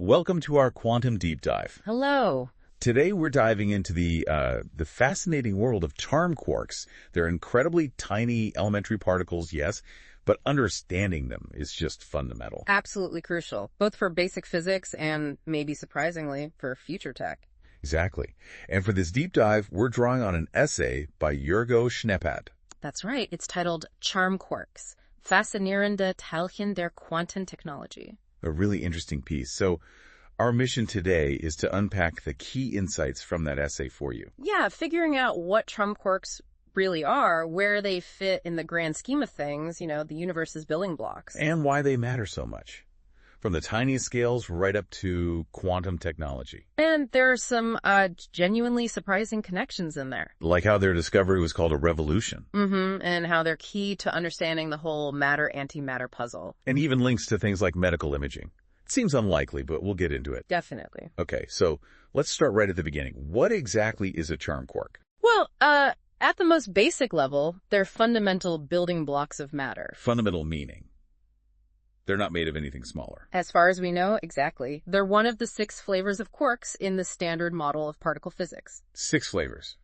Welcome to our quantum deep dive. Hello. Today we're diving into the fascinating world of charm quarks. They're incredibly tiny elementary particles, yes, but understanding them is just fundamental. Absolutely crucial, both for basic physics and, maybe surprisingly, for future tech. Exactly. And for this deep dive, we're drawing on an essay by Jurgo Schneeppad. That's right. It's titled Charm Quarks, Faszinierende Teilchen der Quantentechnologie. A really interesting piece. So our mission today is to unpack the key insights from that essay for you. Yeah, figuring out what charm quarks really are, where they fit in the grand scheme of things, the universe's building blocks. And why they matter so much. From the tiniest scales right up to quantum technology. And there are some genuinely surprising connections in there. Like how their discovery was called a revolution. And how they're key to understanding the whole matter-antimatter puzzle. And even links to things like medical imaging. It seems unlikely, but we'll get into it. Definitely. Okay, so let's start right at the beginning. What exactly is a charm quark? Well, at the most basic level, they're fundamental building blocks of matter. Fundamental meaning. They're not made of anything smaller. As far as we know, exactly. They're one of the 6 flavors of quarks in the standard model of particle physics. 6 flavors.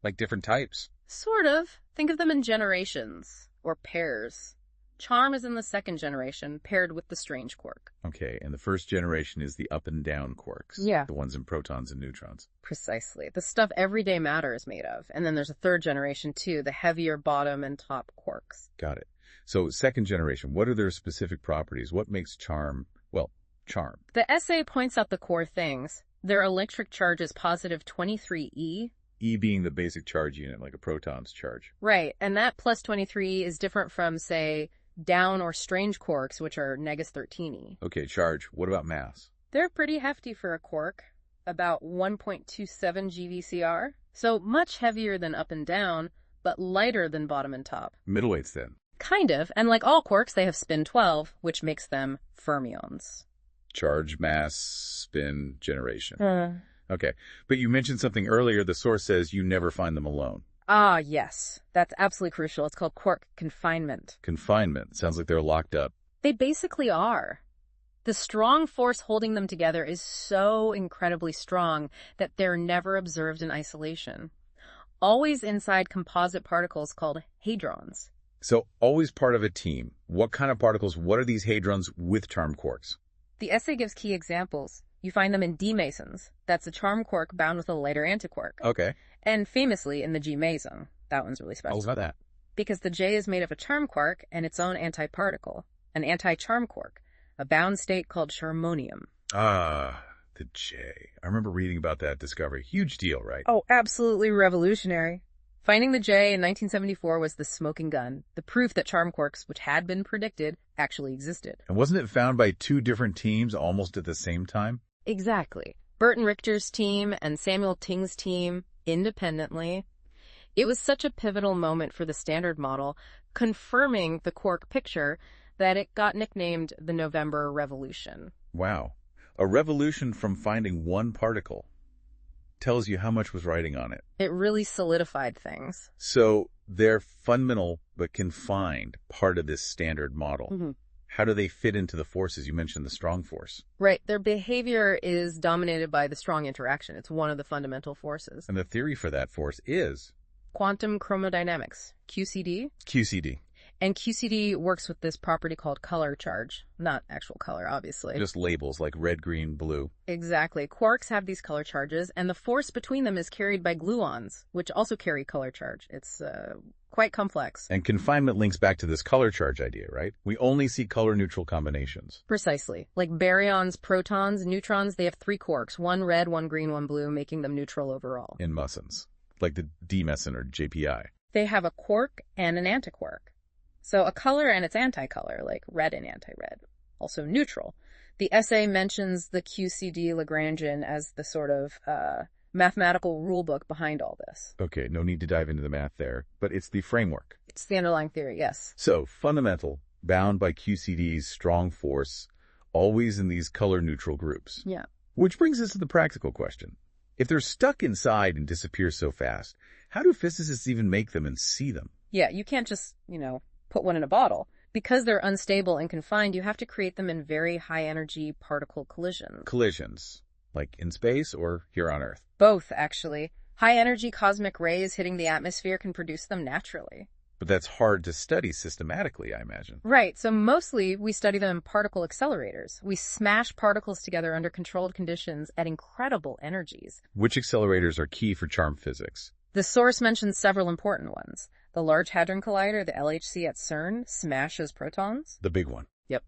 Like different types. Sort of. Think of them in generations, or pairs. Charm is in the 2nd generation, paired with the strange quark. Okay, and the 1st generation is the up and down quarks. Yeah. The ones in protons and neutrons. Precisely. The stuff everyday matter is made of. And then there's a 3rd generation, too, the heavier bottom and top quarks. Got it. So 2nd generation, what are their specific properties? What makes charm, charm? The essay points out the core things. Their electric charge is positive 23e. E being the basic charge unit, like a proton's charge. Right, and that plus 23 is different from, say, down or strange quarks, which are negative 13e. Okay, charge. What about mass? They're pretty hefty for a quark, about 1.27 GVCR, so much heavier than up and down, but lighter than bottom and top. Middleweights then? Kind of, and like all quarks, they have spin 12, which makes them fermions. Charge, mass, spin, generation. Okay, but you mentioned something earlier. The source says you never find them alone. Ah, yes. That's absolutely crucial. It's called quark confinement. Confinement. Sounds like they're locked up. They basically are. The strong force holding them together is so incredibly strong that they're never observed in isolation. Always inside composite particles called hadrons. So always part of a team. What kind of particles? What are these hadrons with charm quarks? The essay gives key examples. You find them in D-mesons. That's a charm quark bound with a lighter antiquark. Okay. And famously in the G-meson. That one's really special. Oh, about that. Because the J is made of a charm quark and its own antiparticle, an anti-charm quark, a bound state called charmonium. Ah, the J. I remember reading about that discovery. Huge deal, right? Oh, absolutely revolutionary. Finding the J in 1974 was the smoking gun, the proof that charm quarks, which had been predicted, actually existed. And wasn't it found by 2 different teams almost at the same time? Exactly. Burton Richter's team and Samuel Ting's team, independently. It was such a pivotal moment for the standard model, confirming the quark picture, that it got nicknamed the November Revolution. Wow. A revolution from finding one particle. Tells you how much was riding on it. It really solidified things. So they're fundamental but confined part of this standard model. How do they fit into the forces? You mentioned the strong force. Right. Their behavior is dominated by the strong interaction. It's one of the fundamental forces. And the theory for that force is? Quantum chromodynamics, QCD. QCD. And QCD works with this property called color charge. Not actual color, obviously. Just labels like red, green, blue. Exactly. Quarks have these color charges, and the force between them is carried by gluons, which also carry color charge. It's quite complex. And confinement links back to this color charge idea, right? We only see color-neutral combinations. Precisely. Like baryons, protons, neutrons, they have 3 quarks, one red, one green, one blue, making them neutral overall. In mesons, like the D-meson or JPI. They have a quark and an antiquark. So a color and its anticolor, like red and anti-red. Also neutral. The essay mentions the QCD Lagrangian as the sort of mathematical rulebook behind all this. Okay, no need to dive into the math there, but it's the framework. It's the underlying theory, yes. So, fundamental, bound by QCD's strong force, always in these color-neutral groups. Yeah. Which brings us to the practical question. If they're stuck inside and disappear so fast, how do physicists even make them and see them? Yeah, you can't just, put one in a bottle. Because they're unstable and confined, you have to create them in very high-energy particle collisions. Collisions, like in space or here on Earth? Both, actually. High-energy cosmic rays hitting the atmosphere can produce them naturally. But that's hard to study systematically, I imagine. Right, so mostly we study them in particle accelerators. We smash particles together under controlled conditions at incredible energies. Which accelerators are key for charm physics? The source mentions several important ones. The Large Hadron Collider, the LHC at CERN, smashes protons. The big one. Yep.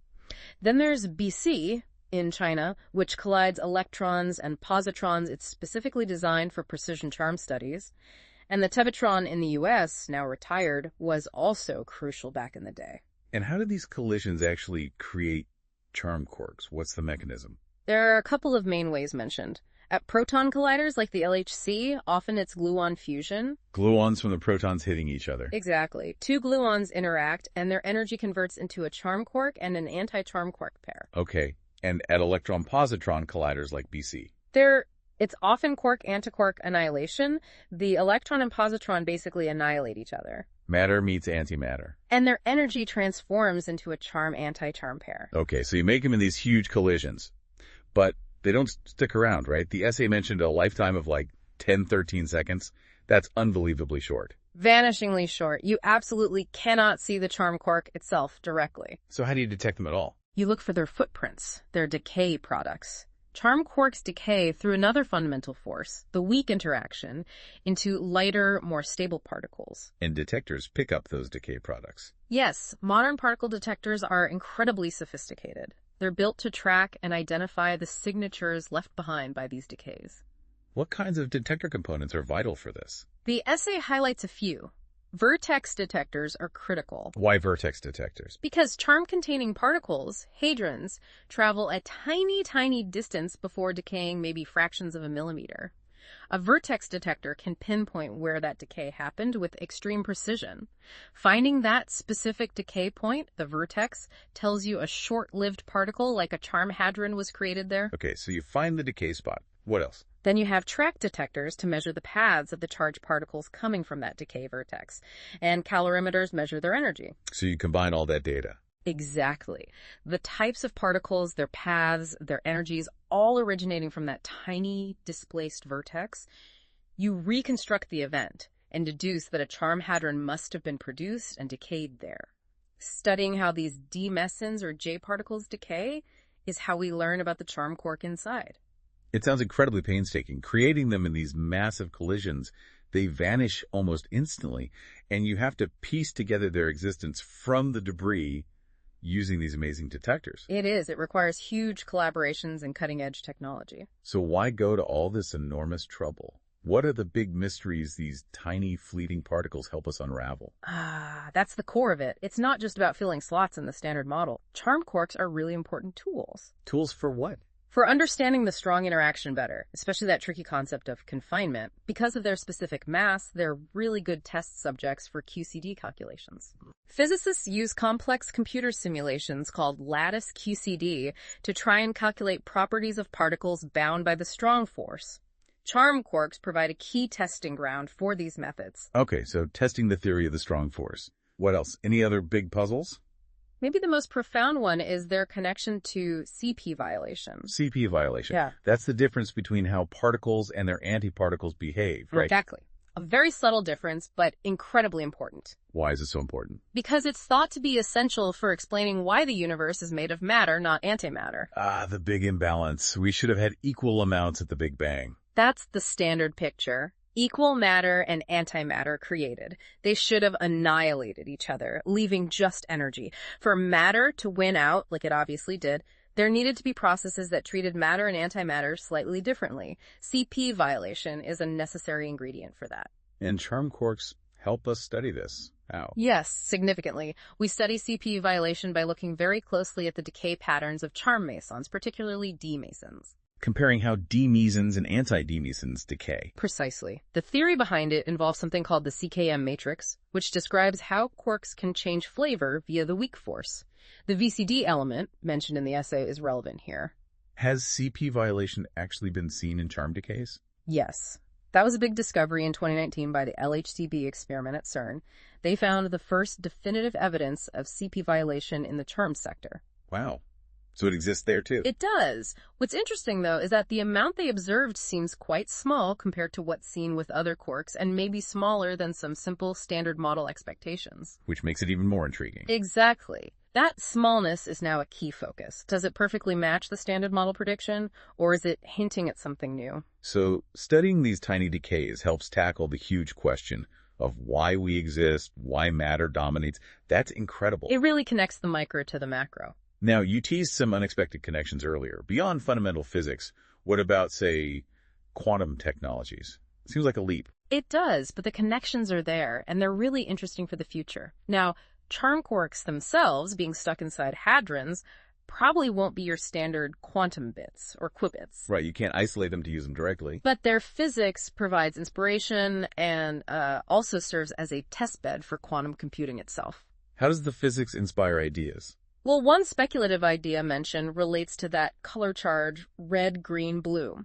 Then there's BC in China, which collides electrons and positrons. It's specifically designed for precision charm studies. And the Tevatron in the US, now retired, was also crucial back in the day. And how do these collisions actually create charm quarks? What's the mechanism? There are a couple of main ways mentioned. At proton colliders like the LHC, often it's gluon fusion. Gluons from the protons hitting each other. Exactly. Two gluons interact, and their energy converts into a charm quark and an anti-charm quark pair. Okay. And at electron-positron colliders like BC? It's often quark-antiquark annihilation. The electron and positron basically annihilate each other. Matter meets antimatter. And their energy transforms into a charm-anti-charm pair. Okay, so you make them in these huge collisions. But they don't stick around, right? The essay mentioned a lifetime of like 10, 13 seconds. That's unbelievably short. Vanishingly short. You absolutely cannot see the charm quark itself directly. So how do you detect them at all? You look for their footprints, their decay products. Charm quarks decay through another fundamental force, the weak interaction, into lighter, more stable particles. And detectors pick up those decay products. Yes, modern particle detectors are incredibly sophisticated. They're built to track and identify the signatures left behind by these decays. What kinds of detector components are vital for this? The essay highlights a few. Vertex detectors are critical. Why vertex detectors? Because charm-containing particles, hadrons, travel a tiny, tiny distance before decaying maybe fractions of a millimeter. A vertex detector can pinpoint where that decay happened with extreme precision. Finding that specific decay point, the vertex, tells you a short-lived particle like a charm hadron was created there. Okay, so you find the decay spot. What else? Then you have track detectors to measure the paths of the charged particles coming from that decay vertex. And calorimeters measure their energy. So you combine all that data. Exactly. The types of particles, their paths, their energies, all originating from that tiny displaced vertex. You reconstruct the event and deduce that a charm hadron must have been produced and decayed there. Studying how these D mesons or J particles decay is how we learn about the charm quark inside. It sounds incredibly painstaking. Creating them in these massive collisions, they vanish almost instantly, and you have to piece together their existence from the debris using these amazing detectors. It is. It requires huge collaborations and cutting-edge technology. So why go to all this enormous trouble? What are the big mysteries these tiny, fleeting particles help us unravel? That's the core of it. It's not just about filling slots in the standard model. Charm quarks are really important tools. Tools for what? For understanding the strong interaction better, especially that tricky concept of confinement, because of their specific mass, they're really good test subjects for QCD calculations. Physicists use complex computer simulations called lattice QCD to try and calculate properties of particles bound by the strong force. Charm quarks provide a key testing ground for these methods. Okay, so testing the theory of the strong force. What else? Any other big puzzles? Maybe the most profound one is their connection to CP violation. CP violation. Yeah. That's the difference between how particles and their antiparticles behave, right? Exactly. A very subtle difference, but incredibly important. Why is it so important? Because it's thought to be essential for explaining why the universe is made of matter, not antimatter. The big imbalance. We should have had equal amounts at the Big Bang. That's the standard picture. Equal matter and antimatter created. They should have annihilated each other, leaving just energy. For matter to win out, like it obviously did, there needed to be processes that treated matter and antimatter slightly differently. CP violation is a necessary ingredient for that. And charm quarks help us study this. How? Yes, significantly. We study CP violation by looking very closely at the decay patterns of charm mesons, particularly D mesons. Comparing how D mesons and anti-D mesons decay. Precisely. The theory behind it involves something called the CKM matrix, which describes how quarks can change flavor via the weak force. The VCD element, mentioned in the essay, is relevant here. Has CP violation actually been seen in charm decays? Yes. That was a big discovery in 2019 by the LHCb experiment at CERN. They found the first definitive evidence of CP violation in the CHARMS sector. Wow. So it exists there too? It does. What's interesting, though, is that the amount they observed seems quite small compared to what's seen with other quarks, and maybe smaller than some simple standard model expectations. Which makes it even more intriguing. Exactly. That smallness is now a key focus. Does it perfectly match the standard model prediction, or is it hinting at something new? So studying these tiny decays helps tackle the huge question of why we exist, why matter dominates. That's incredible. It really connects the micro to the macro. Now, you teased some unexpected connections earlier. Beyond fundamental physics, what about, say, quantum technologies? Seems like a leap. It does, but the connections are there, and they're really interesting for the future. Now, charm quarks themselves, being stuck inside hadrons, probably won't be your standard quantum bits or qubits. Right, you can't isolate them to use them directly. But their physics provides inspiration and also serves as a testbed for quantum computing itself. How does the physics inspire ideas? Well, one speculative idea mentioned relates to that color charge red, green, blue.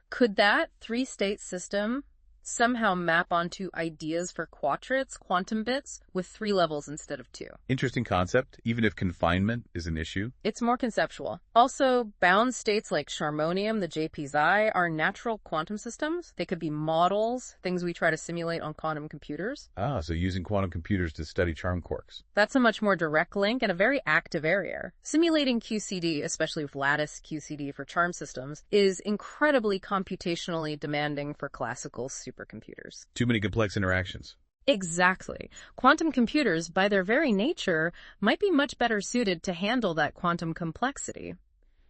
Could that three-state system somehow map onto ideas for quadrats, quantum bits, with 3 levels instead of 2? Interesting concept, even if confinement is an issue. It's more conceptual. Also, bound states like charmonium, the JP's eye, are natural quantum systems. They could be models, things we try to simulate on quantum computers. Ah, so using quantum computers to study charm quarks. That's a much more direct link and a very active area. Simulating QCD, especially with lattice QCD for charm systems, is incredibly computationally demanding for classical supercomputers. Too many complex interactions. Exactly. Quantum computers, by their very nature, might be much better suited to handle that quantum complexity.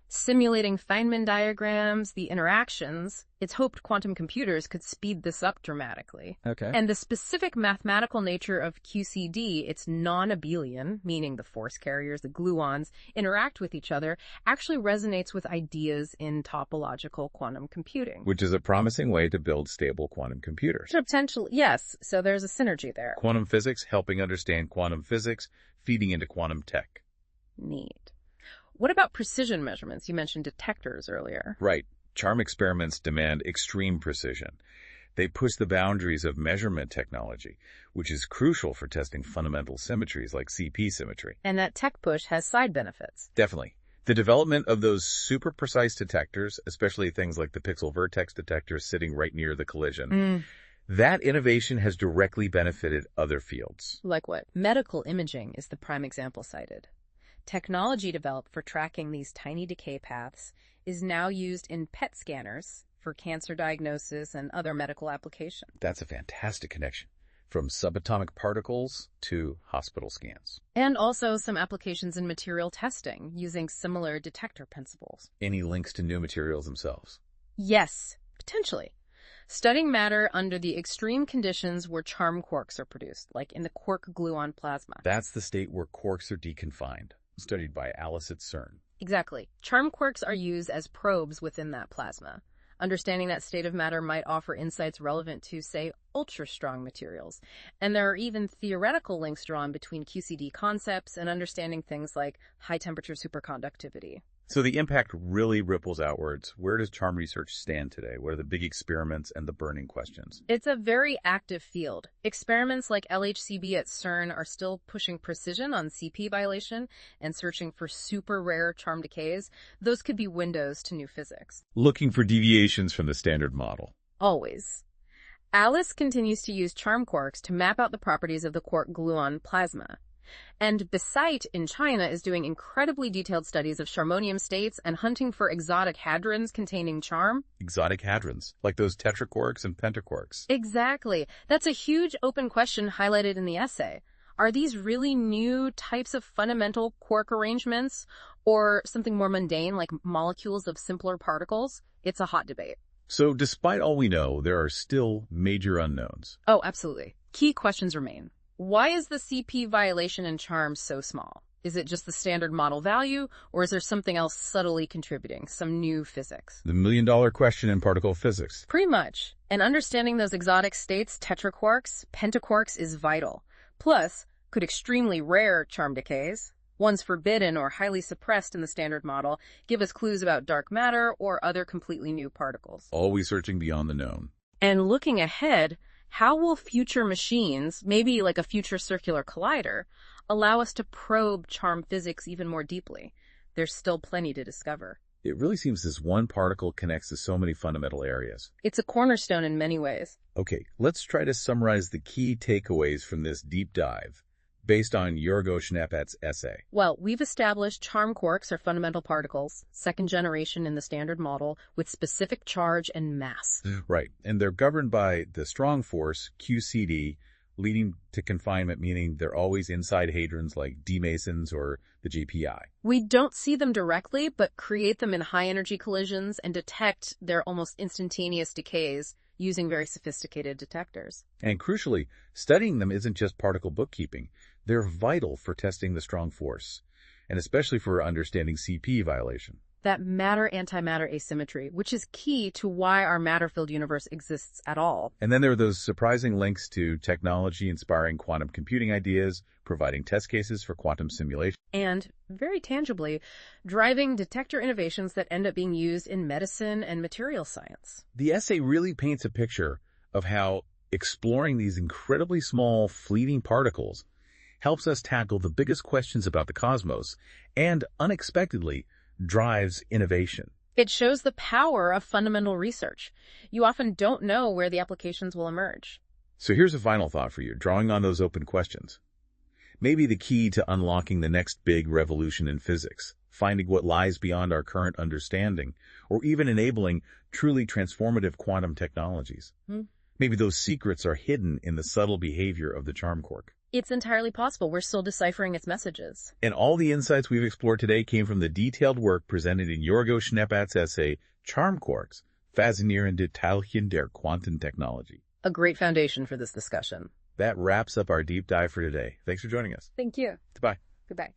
Simulating Feynman diagrams, the interactions, it's hoped quantum computers could speed this up dramatically. Okay. And the specific mathematical nature of QCD, its non-abelian, meaning the force carriers, the gluons, interact with each other, actually resonates with ideas in topological quantum computing. Which is a promising way to build stable quantum computers. Potentially, yes. So there's a synergy there. Quantum physics helping understand quantum physics, feeding into quantum tech. Neat. What about precision measurements? You mentioned detectors earlier. Right. Charm experiments demand extreme precision. They push the boundaries of measurement technology, which is crucial for testing fundamental symmetries like CP symmetry. And that tech push has side benefits. Definitely. The development of those super precise detectors, especially things like the pixel vertex detector sitting right near the collision, that innovation has directly benefited other fields. Like what? Medical imaging is the prime example cited. Technology developed for tracking these tiny decay paths is now used in PET scanners for cancer diagnosis and other medical applications. That's a fantastic connection, from subatomic particles to hospital scans. And also some applications in material testing using similar detector principles. Any links to new materials themselves? Yes, potentially. Studying matter under the extreme conditions where charm quarks are produced, like in the quark gluon plasma. That's the state where quarks are deconfined, studied by Alice at CERN. Exactly. Charm quarks are used as probes within that plasma. Understanding that state of matter might offer insights relevant to, say, ultra-strong materials. And there are even theoretical links drawn between QCD concepts and understanding things like high-temperature superconductivity. So the impact really ripples outwards. Where does charm research stand today? What are the big experiments and the burning questions? It's a very active field. Experiments like LHCb at CERN are still pushing precision on CP violation and searching for super rare charm decays. Those could be windows to new physics. Looking for deviations from the standard model. Always. Alice continues to use charm quarks to map out the properties of the quark gluon plasma. And Besite in China is doing incredibly detailed studies of charmonium states and hunting for exotic hadrons containing charm. Exotic hadrons, like those tetraquarks and pentaquarks. Exactly. That's a huge open question highlighted in the essay. Are these really new types of fundamental quark arrangements or something more mundane like molecules of simpler particles? It's a hot debate. So despite all we know, there are still major unknowns. Oh, absolutely. Key questions remain. Why is the CP violation in charm so small? Is it just the standard model value, or is there something else subtly contributing, some new physics? The million-dollar question in particle physics. Pretty much. And understanding those exotic states, tetraquarks, pentaquarks, is vital. Plus, could extremely rare charm decays, ones forbidden or highly suppressed in the standard model, give us clues about dark matter or other completely new particles? Always searching beyond the known. And looking ahead, how will future machines, maybe like a future circular collider, allow us to probe charm physics even more deeply? There's still plenty to discover. It really seems this one particle connects to so many fundamental areas. It's a cornerstone in many ways. Okay, let's try to summarize the key takeaways from this deep dive based on Yorgo Schneppat's essay. Well, we've established charm quarks are fundamental particles, second generation in the Standard Model, with specific charge and mass. Right, and they're governed by the strong force, QCD, leading to confinement, meaning they're always inside hadrons like Mesons or the GPI. We don't see them directly, but create them in high-energy collisions and detect their almost instantaneous decays using very sophisticated detectors. And crucially, studying them isn't just particle bookkeeping. They're vital for testing the strong force, and especially for understanding CP violation. That matter-antimatter asymmetry, which is key to why our matter-filled universe exists at all. And then there are those surprising links to technology inspiring quantum computing ideas, providing test cases for quantum simulation. And, very tangibly, driving detector innovations that end up being used in medicine and material science. The essay really paints a picture of how exploring these incredibly small, fleeting particles helps us tackle the biggest questions about the cosmos and, unexpectedly, drives innovation. It shows the power of fundamental research. You often don't know where the applications will emerge. So here's a final thought for you, drawing on those open questions. Maybe the key to unlocking the next big revolution in physics, finding what lies beyond our current understanding, or even enabling truly transformative quantum technologies. Maybe those secrets are hidden in the subtle behavior of the charm quark. It's entirely possible. We're still deciphering its messages. And all the insights we've explored today came from the detailed work presented in Yorgo Schneppat's essay, Charm Quarks, Faszinierende Teilchen der Quantentechnologie. A great foundation for this discussion. That wraps up our deep dive for today. Thanks for joining us. Thank you. Goodbye. Goodbye.